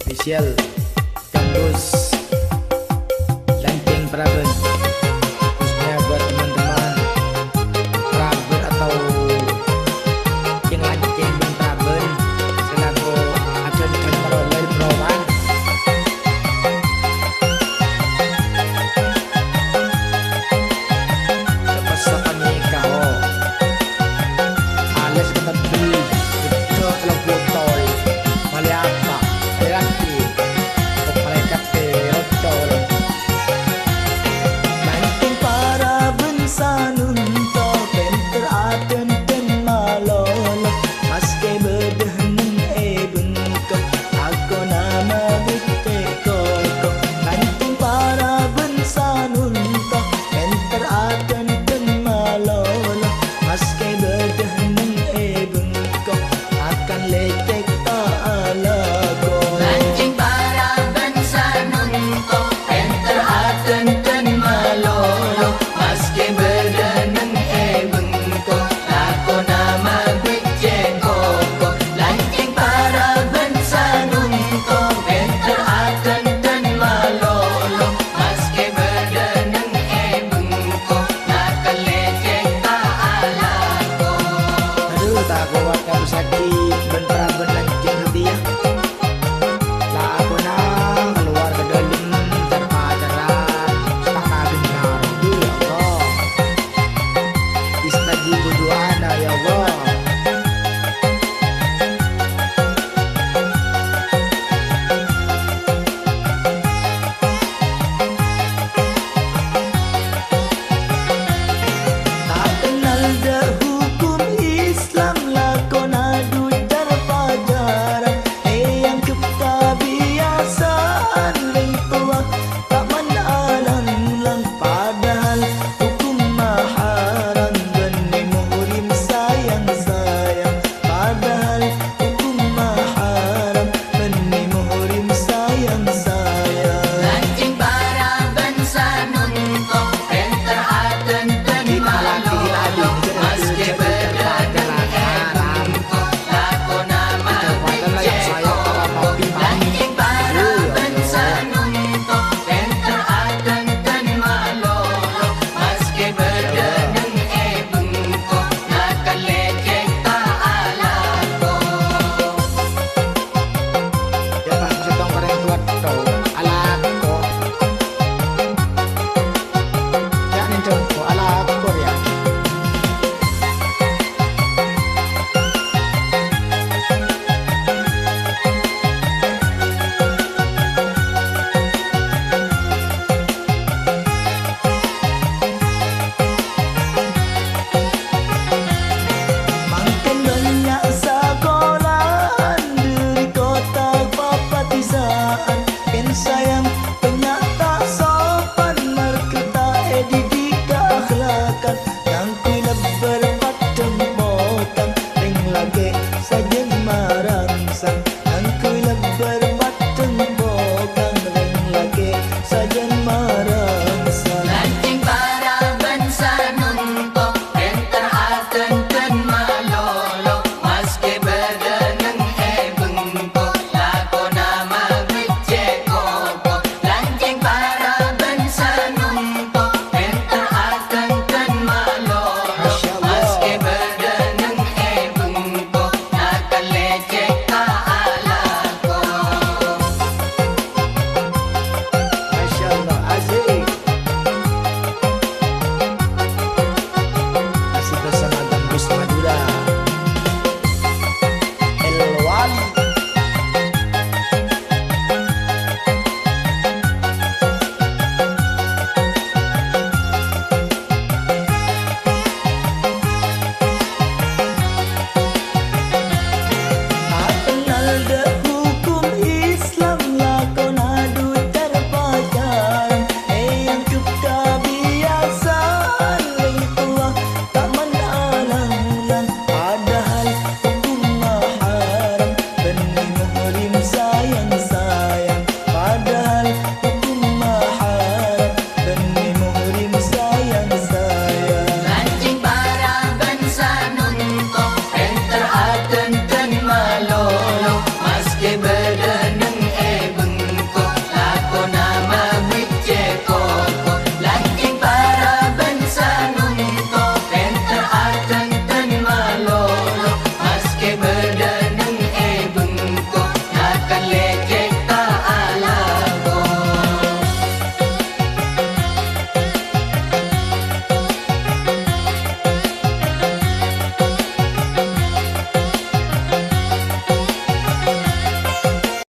spesial kampus Lanceng Praben, khususnya buat teman-teman Praben atau yang Lanceng dan Praben selaku agen perolehan perolehan. Kepasakan nikah alias kata beli itu kalau botol maliapa lelaki malaikat terotol Lanceng Praben sanunto penter aten ten malolo maske bedehnen bengkok aku nama bitte koko. Lanceng Praben sanunto penter aten ten malolo maske bedehnen bengkok akan lecek alago. Lanceng Praben sanunto penter aten ten malolo maske berdeneng bengkok lako nama bicen koko. Lanceng Praben sanunto penter aten ten malolo maske berdeneng bengkok nakal lecek alako. aduh tak kuat kamu sakit ben Praben Lanceng nanti ya lah aku nak keluar ke dalam terpacaran tak dengar ya Allah istajibu doana ya Allah. Tak kenal dah hukum Islam lakon adu terpajaran yang kebiasaan leng tua tak manalang padahal hukum maharam benih muhrim sayang padahal hukum maharam benih muhrim sayang. Lanceng Praben sanunto penter aten ten malolo maske berdeneng bengkok lako nama bicen koko. Lanceng Praben sanunto penter aten ten malolo maske berdeneng bengkok nakal lecek alako. Ya Pak, setong bareng tuat tau alako. Ya nih jongko alako ya. Makin banyak sekolahan dari kota papatisaan ken sayang penyata sopan merketa didik akhlakan yang kuila berpatang potang ring lagi saja marangsang yang kuila berpatang potang ring lagi saja marangsang. Lanceng Praben sanunto penter aten ten malolo maske berdeneng bengkok lako nama bicen koko. Lanceng Praben sanunto penter aten ten malolo maske berdeneng bengkok nakal lecek alako. Masya Allah, asik. Masih bersama Gambus Madura Elwan. Tak kenal dah